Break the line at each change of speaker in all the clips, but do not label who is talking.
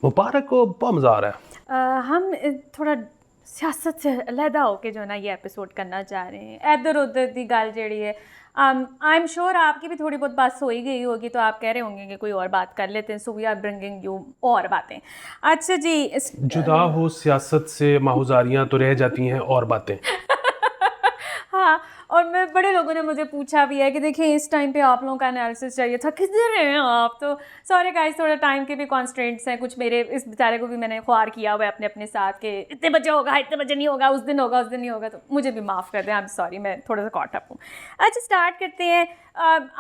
मुबारक को बहुत मज़ा आ रहा है।
हम थोड़ा सियासत से अलहदा होके जो ना ये एपिसोड करना चाह रहे हैं। इधर उधर की गल जी है, आई एम श्योर आपकी भी थोड़ी बहुत बात हो ही गई होगी, तो आप कह रहे होंगे कि कोई और बात कर लेते हैं। So we are bringing you और बातें। अच्छा जी,
जुदा हो सियासत से माहुजारियाँ तो रह जाती हैं और बातें।
हाँ, और मैं बड़े लोगों ने मुझे पूछा भी है कि देखिए इस टाइम पे आप लोगों का एनालिसिस चाहिए था, किधर हैं आप। तो सॉरी गाइस, थोड़ा टाइम के भी कॉन्स्ट्रेंट्स हैं कुछ। मेरे इस बेचारे को भी मैंने ख्वार किया हुआ है अपने अपने साथ के इतने बजे होगा, इतने बजे नहीं होगा, उस दिन होगा, उस दिन नहीं होगा। तो मुझे भी माफ़ कर दें, आई एम सॉरी, मैं थोड़ा सा कॉट अप हूँ। अच्छा, स्टार्ट करते हैं।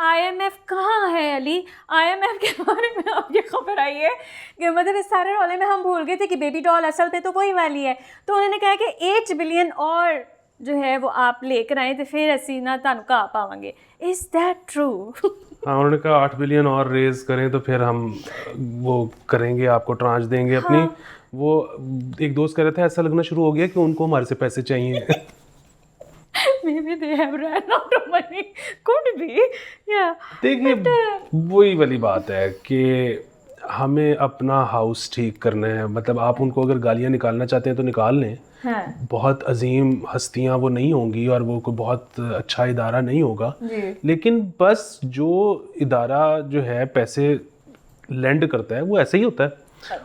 IMF कहाँ है अली? IMF के बारे में अब ये खबर आई है कि मतलब इस सारे रौले में हम भूल गए थे कि बेबी डॉल असल पे तो वही वाली है। तो उन्होंने कहा कि 8 बिलियन और जो है वो आप लेकर आए तो फिर असी ना तुहानू कहा पावांगे। Is that true?
हाँ, उन्होंने कहा 8 बिलियन और रेज करें तो फिर हम वो करेंगे, आपको ट्रांच देंगे अपनी।
हाँ।
वो एक दोस्त कह रहे थे ऐसा लगना शुरू हो गया कि उनको हमारे से पैसे चाहिए।
Maybe they have run out of money. Could be. Yeah.
देखिए वही वाली बात है कि हमें अपना हाउस ठीक करना है। मतलब आप उनको अगर गालियाँ निकालना चाहते हैं तो निकाल लें।
हाँ।
बहुत अजीम हस्तियां वो नहीं होंगी और वो कोई बहुत अच्छा इदारा नहीं होगा, लेकिन बस जो इदारा जो है पैसे लेंड करता है वो ऐसे ही होता है।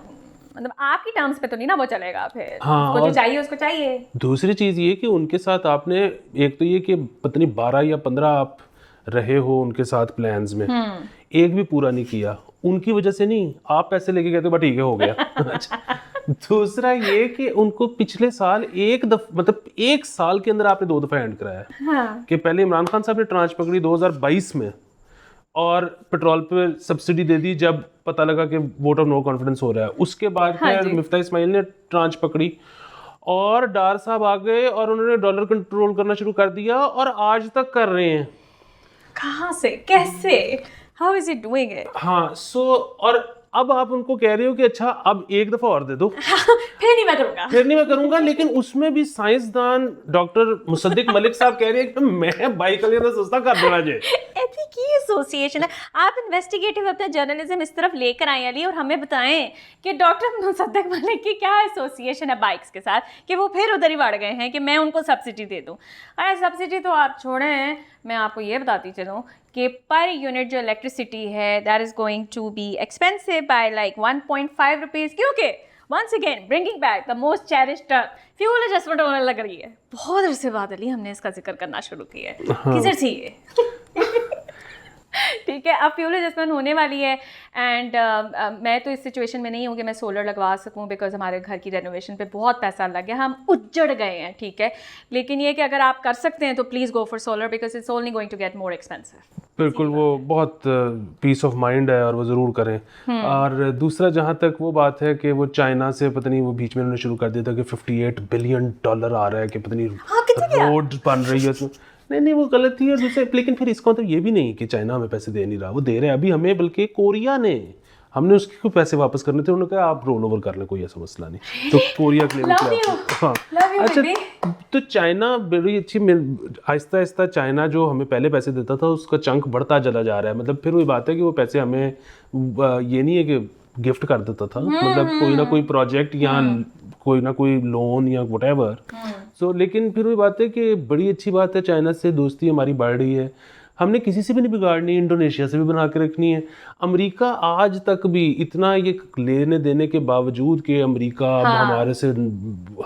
मतलब आपकी टर्म्स पे तो नहीं ना वो चलेगा फिर।
हाँ,
उसको जो चाहिए उसको चाहिए।
दूसरी चीज़ ये कि उनके साथ आपने एक तो ये कि पता नहीं 12 या 15 आप रहे हो उनके साथ प्लान्स में, एक भी पूरा नहीं किया। उनकी वजह से नहीं, आप पैसे लेके गए तो बस ठीक है, हो गया। दूसरा ये कि उनको पिछले साल मतलब एक साल के अंदर आपने 2 दफा एंड कराया।
हाँ।
कि पहले इमरान खान साहब ने ट्रांच पकड़ी 2022 में और पेट्रोल पे सब्सिडी दे दी जब पता लगा कि वोट ऑफ नो कॉन्फिडेंस हो रहा है। उसके बाद फिर मिफ्ता इस्माइल ने ट्रांच पकड़ी और डार साहब आ गए और उन्होंने डॉलर कंट्रोल करना शुरू कर दिया और आज तक कर रहे हैं।
कहाँ से, कैसे, how is it doing it?
हाँ, और अब आप उनको कह रहे हो कि अच्छा अब एक दफा और दे दो।
फिर नहीं मैं करूँगा।
लेकिन उसमें भी साइंसदान डॉक्टर मुसद्दिक मलिक साहब कह रहे हैं कि मैं बाइक का सस्ता कर देना चाहिए।
एथिकी एसोसिएशन है। आप इन्वेस्टिगेटिव अपना जर्नलिज्म इस तरफ लेकर आए अली और हमें बताएं कि डॉक्टर मुसद्दिक मलिक की क्या एसोसिएशन है बाइक्स के साथ कि वो फिर उधर ही बढ़ गए हैं कि मैं उनको सब्सिडी दे दूं। अरे सब्सिडी तो आप छोड़ें, मैं आपको ये बताती चलूँ कि पर यूनिट जो इलेक्ट्रिसिटी है that is going to be expensive by like 1.5 rupees, क्योंकि once again bringing back the most cherished fuel adjustment होने लग रही है। बहुत अरसे बाद अली हमने इसका जिक्र करना शुरू किया है। किधर थी ये? ठीक है, अब फ्यूल एडजस्टमेंट होने वाली है एंड मैं तो इस सिचुएशन में नहीं हूँ कि मैं सोलर लगवा सकूँ बिकॉज हमारे घर की रेनोवेशन पे बहुत पैसा लग गया, हम उजड़ गए हैं। ठीक है, लेकिन ये कि अगर आप कर सकते हैं तो please go for solar because it's only going to get more expensive.
बिल्कुल, वो बहुत पीस ऑफ माइंड है और वो ज़रूर करें। और दूसरा जहाँ तक वो बात है कि वो चाइना से पता नहीं वो बीच में उन्होंने शुरू कर दिया था कि $58 बिलियन आ रहा है कि पता नहीं रोड बन रही है उसमें। नहीं वो गलत थी। और दूसरे लेकिन फिर इसका मतलब ये भी नहीं कि चाइना हमें पैसे दे नहीं रहा, वो दे रहे हैं अभी हमें, बल्कि कोरिया ने, हमने उसके कुछ पैसे वापस करने थे, उन्होंने कहा आप रोल ओवर कर लें, कोई ऐसा मसला नहीं। तो कोरिया के लिए हाँ अच्छा, तो चाइना बड़ी अच्छी, आहिस्ता आहिस्ता चाइना जो हमें पहले पैसे देता था उसका चंक बढ़ता चला जा रहा है। मतलब फिर वही बात है कि वो पैसे हमें ये नहीं है कि गिफ्ट कर देता था, मतलब कोई ना कोई प्रोजेक्ट या कोई ना कोई लोन या व्हाटएवर। सो लेकिन फिर वही बात है कि बड़ी अच्छी बात है, चाइना से दोस्ती हमारी बढ़ रही है। हमने किसी से भी नहीं बिगाड़नी, इंडोनेशिया से भी बना के रखनी है। अमेरिका आज तक भी इतना ये लेने देने के बावजूद कि अमेरिका हमारे से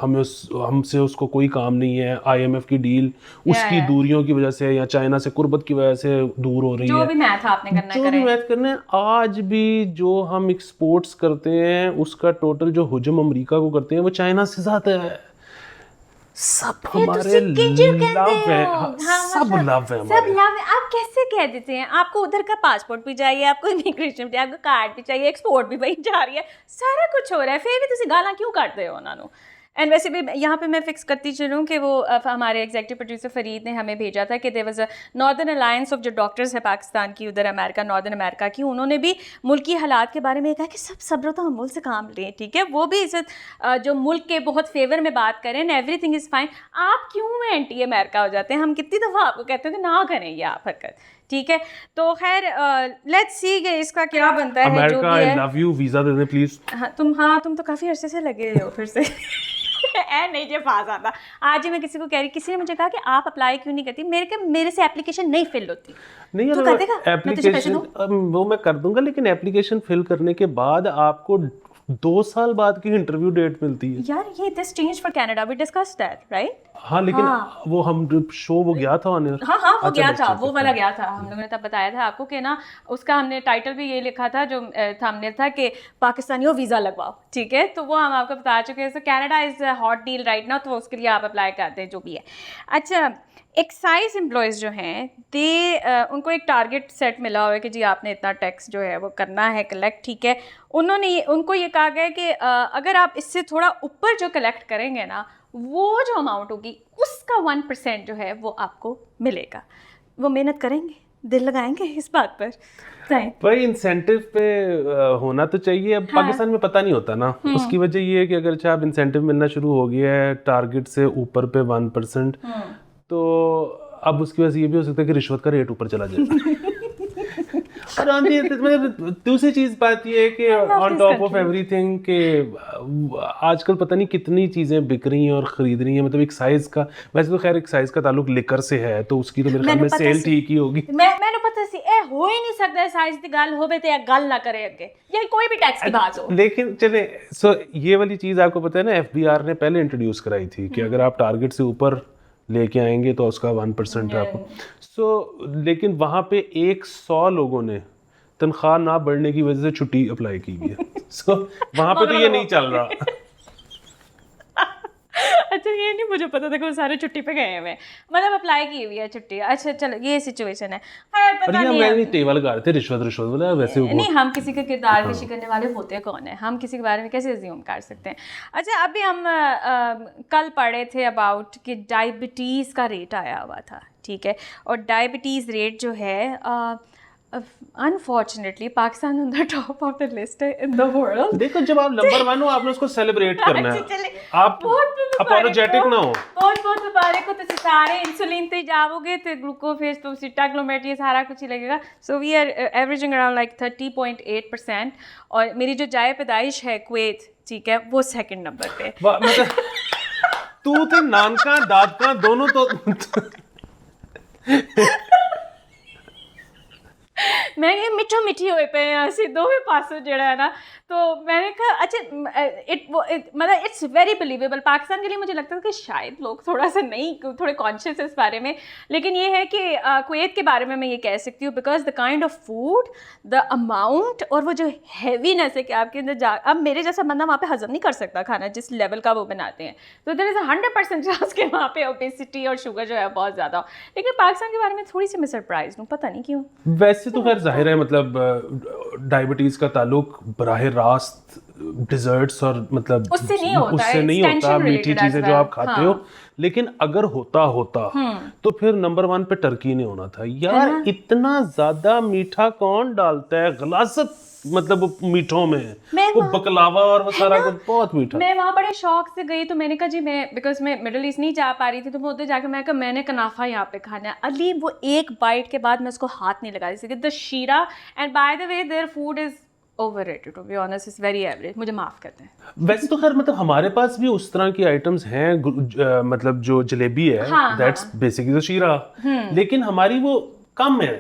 हमसे उसको कोई काम नहीं है। IMF की डील उसकी दूरियों की वजह से या चाइना से कुर्बत की वजह से दूर हो रही है।
जो भी मैथ आपने करना है
आज भी जो हम एक्सपोर्ट्स करते हैं उसका टोटल जो हुजम अमेरिका को करते हैं वो चाइना से ज्यादा है। सब हमारे लव है, सब लव है,
सब लव है। आप कैसे कह देते हैं? आपको उधर का पासपोर्ट भी चाहिए, आपको इमिग्रेशन भी, आपको कार्ड भी चाहिए, एक्सपोर्ट भी वही जा रही है, सारा कुछ हो रहा है, फिर भी तुसी गाला क्यों काटते हो उन्होंने? एंड वैसे भी यहाँ पे मैं फिक्स करती चलूँ कि वो हमारे एग्जीक्यूटिव प्रोड्यूसर फरीद ने हमें भेजा था कि there was a northern alliance of जो डॉक्टर्स है पाकिस्तान की, उधर अमेरिका, नॉर्दर्न अमेरिका की, उन्होंने भी मुल्क की हालात के बारे में कहा कि सब सब्र तो हम मुल्क से काम लें। ठीक है, वो भी इस जो मुल्क के बहुत फेवर में बात करें एंड एवरीथिंग इज़ फाइन। आप क्यों एंटी अमेरिका हो जाते हैं? हम कितनी दफ़ा आपको कहते हैं कि ना करें ये आप हरकत। ठीक है। तो खैर लेट्स सी कि इसका क्या बनता है जो
अमेरिका,
भी
आई
है।
Love you, visa they they please.
हाँ तुम तो काफ़ी अरसे से लगे हो फिर से ऐ नहीं जो पास आता। आज ही मैं किसी को कह रही, किसी ने मुझे कहा कि आप अप्लाई क्यों नहीं करती, मेरे से एप्लीकेशन नहीं फिल होती।
नहीं
तू कर देगा? मैं तुझे पैसे
एप्लीकेशन वो मैं कर दूंगा, लेकिन एप्लीकेशन फिल करने के बाद आपको 2 साल बाद की इंटरव्यू डेट मिलती है
यार ये this change for Canada, we discussed that right.
हाँ, लेकिन वो हम शो वो गया था ऑन एयर।
हाँ वो गया था, वो वाला गया था। हम लोगों ने तब बताया था आपको कि ना उसका हमने टाइटल भी ये लिखा था, जो थंबनेल था कि पाकिस्तानियों वीज़ा लगवाओ, ठीक है। तो वो हम आपको बता चुके हैं। सो Canada is a hot deal right now, तो उसके लिए आप अप्लाई करते हैं जो भी है। अच्छा, एक्साइज एम्प्लॉयज़ जो हैं उनको एक टारगेट सेट मिला हुआ है कि जी आपने इतना टैक्स जो है वो करना है कलेक्ट, ठीक है। उनको ये कहा गया है कि अगर आप इससे थोड़ा ऊपर जो कलेक्ट करेंगे ना, वो जो अमाउंट होगी उसका 1% जो है वो आपको मिलेगा। वो मेहनत करेंगे, दिल लगाएंगे इस बात पर।
भाई इंसेंटिव पे होना तो चाहिए। अब पाकिस्तान में पता नहीं होता ना, उसकी वजह ये है कि अगर अच्छा आप इंसेंटिव मिलना शुरू हो गया है टारगेट से ऊपर पे 1%, तो अब उसकी वजह से ये भी हो सकता है कि रिश्वत का रेट ऊपर चला जाए। और दूसरी चीज बात ये है कि ऑन टॉप ऑफ एवरीथिंग के आजकल पता नहीं कितनी चीजें बिक रही हैं और खरीद रही हैं। मतलब एक साइज का, वैसे तो खैर एक साइज का ताल्लुक लिकर से है, तो उसकी तो मेरे ख्याल में सेल ठीक ही होगी।
मैंने पता सी ए हो ही नहीं सकता साइज की गल होवे ते गल ना करे अगे, या कोई भी टैक्स की बात हो।
लेकिन चले सो ये वाली चीज आपको पता है ना, एफबीआर ने पहले इंट्रोड्यूस कराई थी कि अगर आप टारगेट से ऊपर लेके आएंगे तो उसका 1% आपको। लेकिन वहां पे 100 लोगों ने तनख्वाह ना बढ़ने की वजह से छुट्टी अप्लाई की हुई है। वहां पे तो ये नहीं चल रहा।
अच्छा ये नहीं मुझे पता था कि वो सारे छुट्टी पे गए हुए, मतलब अप्लाई की हुई है छुट्टी। अच्छा चलो ये सिचुएशन है। पता नहीं
मैं टेबल लगा रहे थे रिश्वत वाला, वैसे
नहीं हम किसी के किरदार पेशी करने वाले होते कौन है, हम किसी के बारे में कैसे अज्यूम कर सकते हैं। अच्छा अभी हम कल पढ़े थे अबाउट कि डायबिटीज़ का रेट आया हुआ था, ठीक है। और डायबिटीज़ रेट जो है unfortunately Pakistan on the top of the list है इन द वर्ल्ड।
देखो जब आप नंबर 1 हो आपने उसको सेलिब्रेट करना है, आप अपोलोजेटिक ना हो।
बहुत मुबारक हो, तुम सारे इंसुलिन ते जाओगे तो ग्लूकोफेज तो सिटाग्लोमेट ये सारा कुछ ही लगेगा। So we are averaging around like 30.8%। और मेरी जो जाए पैदाइश है कुवैत, ठीक है, वो सेकंड नंबर पे।
तू तो नानका दादका दोनों तो
मैं ये मिठो मिठी हुए पे हैं ਅਸੀਂ ਦੋਵੇਂ ਪਾਸੋਂ ਜਿਹੜਾ है ना। तो मैंने कहा अच्छा मतलब इट्स वेरी बिलीवेबल। पाकिस्तान के लिए मुझे लगता था कि शायद लोग थोड़ा सा नहीं थोड़े कॉन्शियस है इस बारे में, लेकिन ये है कि कुवैत के बारे में मैं ये कह सकती हूँ because the kind of food, the amount और वो जो हैवीनेस है कि आपके अंदर अब मेरे जैसा बंदा वहाँ पे हजम नहीं कर सकता खाना जिस लेवल का वो बनाते हैं। तो देयर इज़ 100% चांस के वहाँ पे ओबेसिटी और शुगर जो है बहुत ज़्यादा हो। लेकिन पाकिस्तान के बारे में थोड़ी सी मैं सरप्राइज हूँ, पता नहीं क्यों।
वैसे तो खैर जाहिर है मतलब डायबिटीज़ का ताल्लुक बराह रास्त डिजर्ट्स और मतलब
उससे नहीं
होता मीठी चीजें जो आप खाते हो। लेकिन अगर होता तो फिर नंबर 1 पे टर्की ने होना था यार। इतना ज्यादा मीठा कौन डालता है, गलासत मतलब मीठों में वो बकलावा और वो सारा कुछ बहुत मीठा।
मैं वहाँ बड़े शौक से गई तो मैंने कहा जी मैं बिकॉज मैं मिडिल ईस्ट नहीं जा पा रही थी, तो मैं उधर जाकर मैं कहा मैंने कनाफा यहाँ पे खाना है। अली वो एक बाइट के बाद मैं उसको हाथ नहीं लगा रही थी। The sheera and by the way their food is overrated to be honest, is very average, मुझे माफ करते हैं।
वैसे तो खैर मतलब हमारे पास भी उस तरह की आइटम्स हैं, मतलब जो जलेबी है दैट्स बेसिकली द शीरा, लेकिन हमारी वो कम है।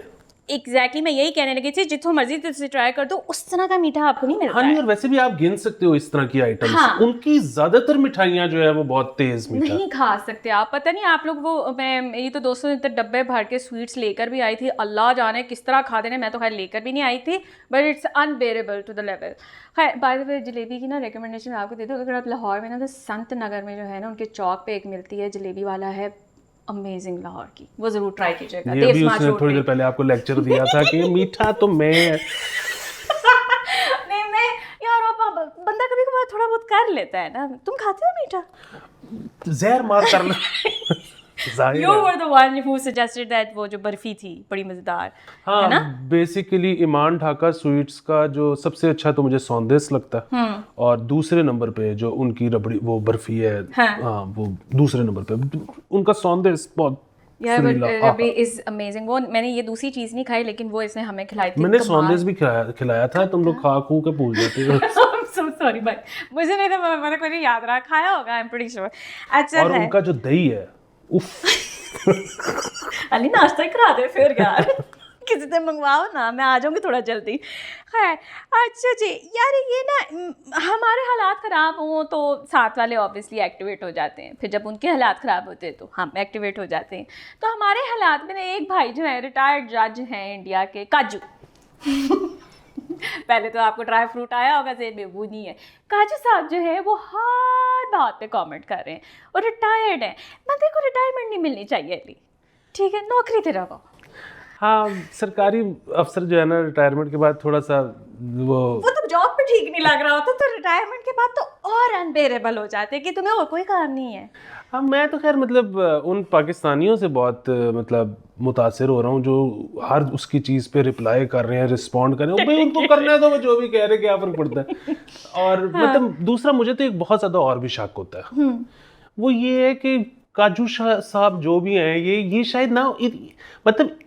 एग्जैक्टली मैं यही कहने लगी थी, जितना मर्जी तुझसे ट्राई कर दो उस तरह का मीठा आपको नहीं मिलता।
हाँ नहीं, और वैसे भी आप गिन सकते हो इस तरह की आइटम्स। उनकी ज्यादातर मिठाइयाँ जो है वो बहुत तेज मीठा
नहीं खा सकते आप। पता नहीं आप लोग वो मेरी तो दोस्तों ने डब्बे भर के स्वीट्स लेकर भी आई थी, अल्लाह जाने किस तरह खा देने। मैं तो खैर लेकर भी नहीं आई थी, but it's unbearable to the level. खैर बाय द वे जलेबी की ना रिकमेंडेशन आपको दे दो, अगर आप लाहौर में ना तो संत नगर में जो है ना उनके चौक पे एक मिलती है जलेबी वाला है, अमेजिंग लाहौर की, वो जरूर ट्राई कीजिएगा।
ये भी उसने थोड़ी देर पहले आपको लेक्चर दिया था कि मीठा तो मैं
नहीं मैं यार बंदा कभी कभार थोड़ा बहुत कर लेता है ना। तुम खाते हो मीठा?
जहर मार करना।
You were the one who suggested that वो जो बर्फी थी बड़ी मजेदार, है ना?
बेसिकली ईमान ढाका स्वीट्स का जो सबसे अच्छा तो मुझे सौंदेस लगता है, और दूसरे नंबर पे जो उनकी रबड़ी वो बर्फी है, हाँ वो दूसरे नंबर पे उनका सौंदेस बहुत
यार
Free
रबड़ी इज अमेजिंग। वो मैंने ये दूसरी चीज़ नहीं खाई, लेकिन वो इसने हमें खिलाई थी।
मैंने सॉन्डेज भी खिलाया था, तुम लोग खा खू के भूल जाते हो।
सो सॉरी भाई, मुझे नहीं था, मैंने कोई नहीं याद रहा, खाया होगा आई एम प्रीटी श्योर। अच्छा
और
है
उनका जो दही है, उफ।
अली नाश्ता ही करा दे फिर यार। किसी दिन मंगवाओ ना, मैं आ जाऊंगी थोड़ा जल्दी। खैर अच्छा जी यार, ये ना हमारे हालात ख़राब हों तो साथ वाले ऑब्वियसली एक्टिवेट हो जाते हैं, फिर जब उनके हालात ख़राब होते हैं तो हम एक्टिवेट हो जाते हैं। तो हमारे हालात में ना एक भाई जो है रिटायर्ड जज हैं इंडिया के, काजू। पहले तो आपको ड्राई फ्रूट आया होगा जेब में, वो नहीं है। काजू साहब जो है वो हर बात पे कमेंट कर रहे हैं और रिटायर्ड हैं। बंदे को रिटायरमेंट नहीं मिलनी चाहिए अली, ठीक है, नौकरी पे रहो।
हाँ, सरकारी अफसर जो है ना, रिटायरमेंट के बाद थोड़ा सा वो
तो जॉब पे ठीक नहीं लग रहा होता, तो रिटायरमेंट के बाद तो और अनबेरेबल हो जाते कि तुम्हें और कोई काम नहीं है।
हाँ, मैं तो खैर मतलब उन पाकिस्तानियों से बहुत मतलब मुतासिर हो रहा हूँ जो हर उसकी चीज़ पे रिप्लाई कर रहे हैं, रिस्पॉन्ड कर रहे हैं। भाई उनको करना है तो वो जो भी कह रहे हैं, क्या फ़र्क पड़ता है। और मतलब दूसरा मुझे तो एक बहुत ज़्यादा और भी शक होता है, वो ये है कि काजू साहब जो भी हैं, ये शायद ना मतलब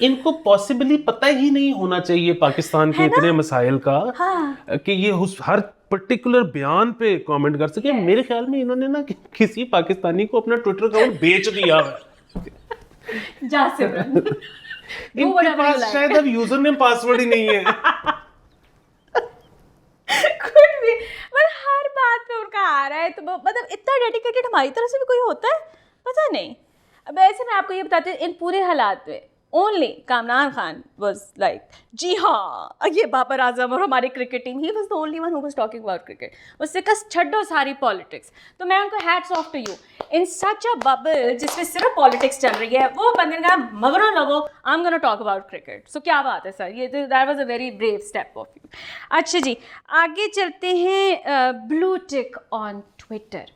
इनको पॉसिबली पता ही नहीं होना चाहिए पाकिस्तान के इतने मसाइल का, कि ये हर पर्टिकुलर बयान पे कमेंट कर सके। मेरे ख्याल में इन्होंने ना किसी पाकिस्तानी को अपना ट्विटर अकाउंट बेच दिया है।
जा सिमरन,
इनके पास शायद अब यूजर नेम पासवर्ड ही नहीं है।
कुछ भी मतलब हर बात पे उनका आ रहा है, तो मतलब इतना डेडिकेटेड हमारी तरफ से भी कोई होता है, पता नहीं। अब ऐसे मैं आपको ये बताती हूँ, इन पूरे हालात में only Kamran Khan was like, जी हाँ ये बाबर आजम और हमारी cricket team, he was the only one who was talking about cricket. उससे कस छड्डो सारी पॉलिटिक्स। तो मैं उनको hats off to you in such a bubble जिसमें सिर्फ पॉलिटिक्स चल रही है, वो बंदे ने कहा मगरों लोगो I am gonna talk about cricket. So क्या बात है सर, ये that was a very brave step of you. अच्छा जी आगे चलते हैं। ब्लू टिक ऑन ट्विटर,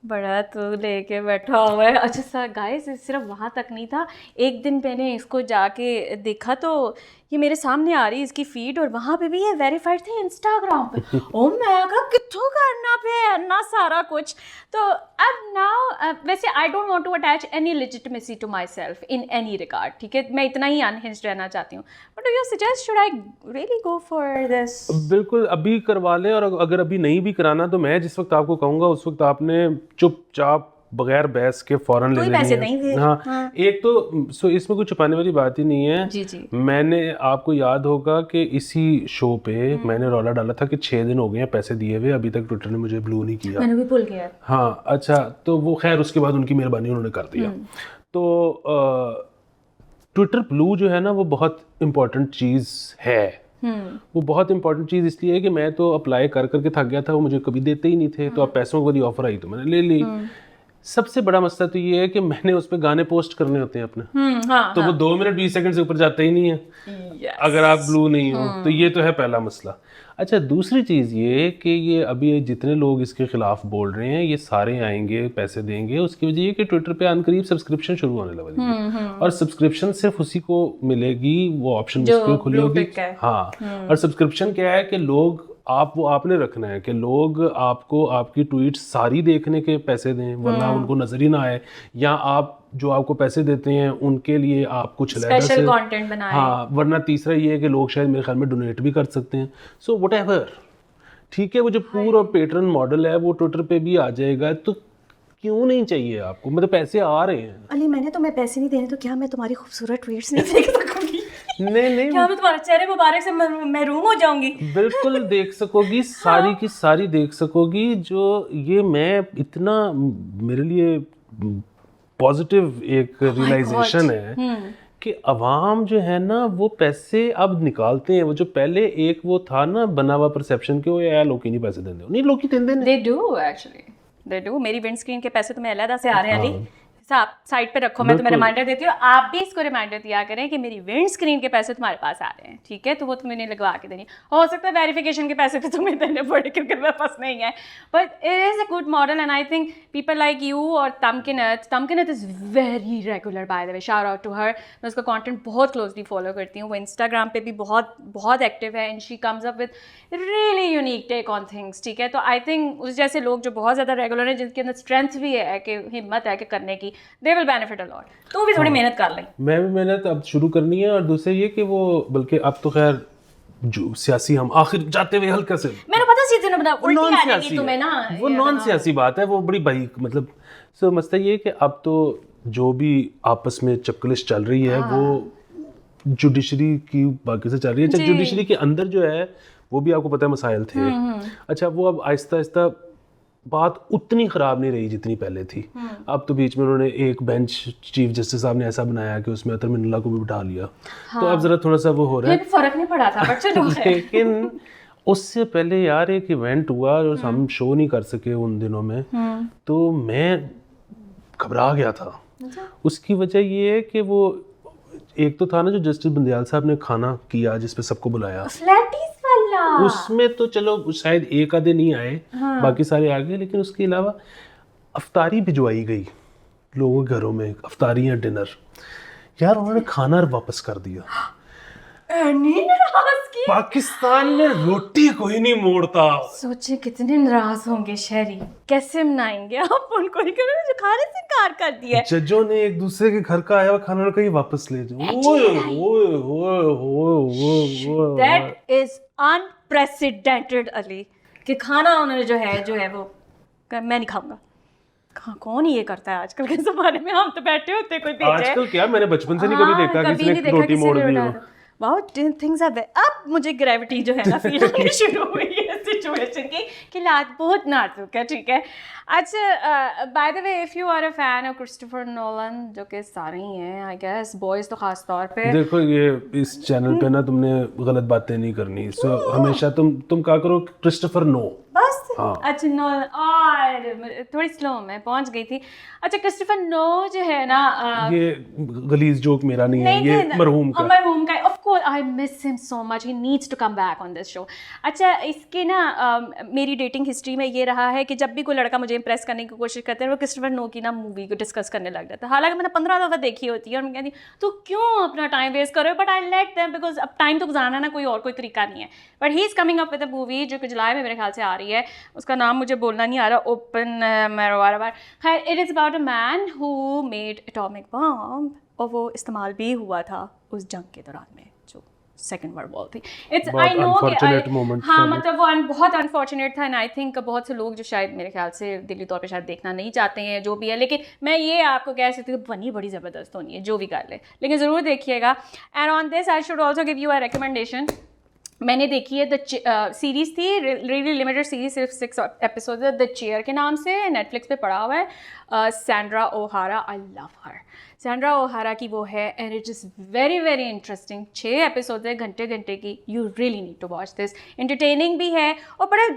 बड़ा तू लेके बैठा हुआ है। अच्छा सर गाइस, सिर्फ वहाँ तक नहीं था, एक दिन मैंने इसको जाके देखा तो ये मेरे सामने आ रही है इसकी फीड, और वहाँ पे भी ये वेरीफाइड थी इंस्टाग्राम पे। ओ मैं कहा कित्थों करना पे ना सारा कुछ। तो अब नाउ वैसे I don't want to attach any legitimacy to myself in any regard, ठीक है, मैं इतना ही अनहिंज्ड रहना चाहती हूँ। But you suggest should I really go for this?
बिल्कुल अभी करवा लें, और अगर अभी नहीं भी कराना तो मैं जिस वक्त आपको कहूँगा उस वक्त आपने चुपचाप बगैर बहस के फौरन ले लेनी है। हाँ, एक तो सो इसमें कुछ छुपाने वाली बात ही नहीं है।
जी जी।
मैंने आपको याद होगा कि इसी शो पे मैंने रौला डाला था कि 6 दिन हो गए हैं पैसे दिए हुए, अभी तक ट्विटर ने मुझे ब्लू नहीं किया।
मैंने भी भूल गया।
हाँ अच्छा, तो वो खैर उसके बाद उनकी मेहरबानी उन्होंने कर दिया। तो ट्विटर ब्लू जो है ना वो बहुत इम्पोर्टेंट चीज़ है। वो बहुत इंपॉर्टेंट चीज़ इसलिए है कि मैं तो अप्लाई कर करके थक गया था, वो मुझे कभी देते ही नहीं थे। तो अब पैसों की ऑफर आई तो मैंने ले ली। सबसे बड़ा मसला तो ये है कि मैंने उस पर गाने पोस्ट करने होते हैं अपने, तो वो 2 मिनट 20 सेकंड से ऊपर जाता ही नहीं है अगर आप ब्लू नहीं हो। तो ये तो है पहला मसला। अच्छा, दूसरी चीज़ ये कि ये अभी जितने लोग इसके खिलाफ बोल रहे हैं ये सारे आएंगे पैसे देंगे, उसकी वजह ये कि ट्विटर पे अनकरीब सब्सक्रिप्शन शुरू होने वाली है, और सब्सक्रिप्शन सिर्फ उसी को मिलेगी, वो ऑप्शन मुश्किल खुली होगी। हाँ, और सब्सक्रिप्शन क्या है कि लोग आपने रखना है कि लोग आपको आपकी ट्वीट सारी देखने के पैसे दें, वरना उनको नजर ही ना आए, या आप जो आपको पैसे देते हैं उनके लिए आप कुछ
स्पेशल कंटेंट बनाएं।
हाँ, वरना तीसरा ये है कि लोग शायद मेरे ख्याल में डोनेट भी कर सकते हैं। सो व्हाटएवर, ठीक है, वो जो पूरा पेट्रन मॉडल है वो ट्विटर पे भी आ जाएगा। तो क्यों नहीं चाहिए आपको, मतलब पैसे आ रहे हैं।
अली मैंने तुम्हें पैसे नहीं देने तो क्या मैं तुम्हारी खूबसूरत ट्वीट्स नहीं देख सकूंगी?
नहीं
क्या मैं तुम्हारे चेहरे मुबारक से महरूम हो जाऊंगी?
बिल्कुल देख सकोगी, सारी की सारी देख सकोगी। जो ये मैं इतना मेरे लिए पॉजिटिव एक रियलाइजेशन है कि अवाम जो है ना वो पैसे अब निकालते हैं। वो जो पहले एक वो था ना बना हुआ परसेप्शन के वो यार लोग ही नहीं पैसे देंगे, नहीं लोग ही देंगे।
They do actually, they do. मेरी विंड स्क्रीन के पैसे तुम्हें अलग से आ रहे हैं अली, साइड पे रखो, मैं तुम्हें रिमाइंडर देती हूँ। आप भी इसको रिमाइंडर दिया करें कि मेरी विंड स्क्रीन के पैसे तुम्हारे पास आ रहे हैं, ठीक है, तो वो तुम्हें लगवा के देनी। हो सकता है वेरिफिकेशन के पैसे तो तुम्हें देने पड़े क्योंकि मेरे पास नहीं है, but it is a good model and I think people like you और Tamkenat is very regular by the way, shout out to her. मैं उसका कंटेंट बहुत क्लोजली फॉलो करती हूँ, वो इंस्टाग्राम पे भी बहुत बहुत एक्टिव है and she comes up with really unique take on things, ठीक है। तो आई थिंक उस जैसे लोग जो बहुत ज़्यादा रेगुलर हैं, जिनके अंदर स्ट्रेंथ भी है कि हिम्मत है कि करने की, they will benefit a lot. तू भी थोड़ी मेहनत कर ले।
मैं भी मेहनत अब शुरू करनी है, और दूसरा ये कि वो बल्कि अब तो खैर जो सियासी, हम आखिर जाते हुए हल्का से
मैंने पता सी तेरे बता उल्टी
नॉन
आ
सियासी
जाएगी तुम्हें ना,
वो नॉन सियासी बात है, वो बड़ी भाई मतलब सो मसला ये है कि अब तो जो भी आपस में चपकलिश चल रही है वो जुडिशरी की बाकी से चल रही है। अच्छा, जुडिशरी के अंदर जो है वो भी आपको पता है मसाइल थे। अच्छा, वो अब आहिस्ता आहिस्ता बात उतनी ख़राब नहीं रही जितनी पहले थी। अब तो बीच में उन्होंने एक बेंच चीफ जस्टिस साहब ने ऐसा बनाया कि उसमें अतर मिनल्ला को भी बिठा लिया। तो अब ज़रा थोड़ा सा वो हो रहा है,
फर्क नहीं पड़ा था, बट चलो
लेकिन उससे पहले यार एक इवेंट हुआ और हम शो नहीं कर सके उन दिनों में, तो मैं घबरा गया था। उसकी वजह ये है कि वो एक तो था ना जो जस्टिस बंदियाल साहब ने खाना किया जिस पे सबको बुलाया,
फ्लैटीज वाला,
उसमें तो चलो शायद एक आधे नहीं आए, बाकी सारे आ गए, लेकिन उसके अलावा अफ्तारी भिजवाई गई लोगों के घरों में, अफ्तारी या डिनर, यार उन्होंने खाना वापस कर दिया। पाकिस्तान में रोटी कोई नहीं मोड़ता।
सोचे कितने नाराज होंगे शहरी, कैसे मनाएंगे आप उनको जो खाने से इनकार कर दिया है।
जजों ने एक दूसरे के घर का आया हुआ खाना कहीं वापस ले जाओ।
दैट इज अनप्रेसिडेंटेड अली, कि खाना उन्होंने जो है वो मैं नहीं खाऊंगा। कौन ये करता है आजकल के ज़माने में? हम तो बैठे होते कोई भेजे।
आजकल क्या, मैंने बचपन से नहीं कभी देखा किसी ने रोटी मोड़ दी हो।
Wow, things are there. अब मुझे ग्रेविटी जो है ना फील होनी शुरू हुई है सिचुएशन की कि लात बहुत नाजुक है, ठीक है। अच्छा, by the way, if you are a fan of Christopher Nolan, जो कि सारे ही हैं आई गेस, बॉयज तो खास तौर पे,
देखो ये इस चैनल पे ना तुमने गलत बातें नहीं करनी, सो हमेशा तुम क्या करो, क्रिस्टोफर नो
बस।
हाँ।
अच्छा, नो और थोड़ी स्लो में पहुंच गई थी। अच्छा, क्रिस्टोफर नो जो है ना,
ये गलीज जोक मेरा नहीं है, ये मरहूम का।
मरहूम का, of course I miss him so much, he needs to come back on this show. अच्छा, इसके ना मेरी डेटिंग हिस्ट्री में ये रहा है कि जब भी कोई लड़का मुझे इंप्रेस करने की कोशिश करते हैं, वो क्रिस्टोफर नो की ना मूवी को डिस्कस करने लग जाता है। हालांकि मैंने 15 दफ़ा देखी होती है और मैं कहती तो क्यों अपना टाइम वेस्ट करो, but I let them because अब टाइम तो गुजारना ना, कोई और कोई तरीका नहीं है। But he is coming up with a movie जो कि जुलाई में मेरे ख्याल से आ रही है, उसका नाम मुझे बोलना नहीं आ रहा, ओपन बार। खैर, it is about a man who made atomic bomb, और वो इस्तेमाल भी हुआ था उस जंग के दौरान में जो सेकेंड वर्ल्ड वॉर थी। इट्स आई नो कि हाँ, मतलब वो बहुत अनफॉर्चुनेट था, एंड आई थिंक बहुत से लोग जो शायद मेरे ख्याल से दिली तौर पे शायद देखना नहीं चाहते हैं, जो भी है, लेकिन मैं ये आपको कह सकती हूँ बनी बड़ी ज़बरदस्त होनी है जो भी कर ले, लेकिन ज़रूर देखिएगा। And on this I should also give you a recommendation. मैंने देखी है सीरीज़ थी, रियली लिमिटेड सीरीज, सिर्फ 6 एपिसोड है, द चेयर के नाम से, नेटफ्लिक्स पे पड़ा हुआ है। Sandra O'Hara, I love her. Sandra O'Hara की वो है, and it is very very interesting. 6 episode है, घंटे की। You really need to watch this. Entertaining भी है और बड़ा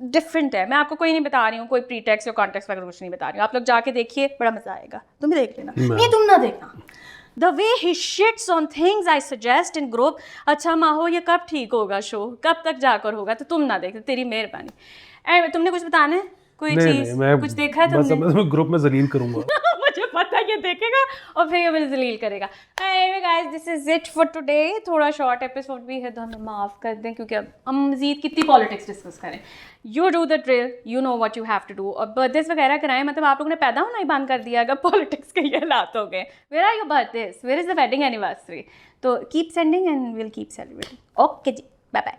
डिफरेंट है। मैं आपको कोई नहीं बता रही हूँ, कोई प्रीटेक्स्ट या कॉन्टेक्स्ट वगैरह कुछ नहीं बता रही हूँ। आप लोग जाके देखिए, बड़ा मज़ा आएगा। तुम भी देख लेना, नहीं तुम ना देखना। The way he shits on things I suggest in group, अच्छा माहो ये कब ठीक होगा शो, कब तक जाकर होगा, तो तुम ना देखते, तेरी मेहरबानी। तुमने कुछ बताना है, कोई चीज़ कुछ देखा है तुमने?
बस मैं ग्रुप में जलील करूंगा।
मुझे पता है ये देखेगा और फिर ये मुझे जलील करेगा। Anyway guys, this is it for today। थोड़ा शॉर्ट एपिसोड भी है तो हमें माफ़ कर दें, क्योंकि अब हम मज़ीद कितनी पॉलिटिक्स डिस्कस करें। You do the drill, you know what you have to do. और बर्थडेज वगैरह कराएं, मतलब आप लोगों ने पैदा होना ही बंद कर दिया अगर पॉलिटिक्स के ये हालात हो गए। Where are your birthdays, where is the wedding anniversary? तो keep sending and will keep celebrating. Okay जी, बाय बाय।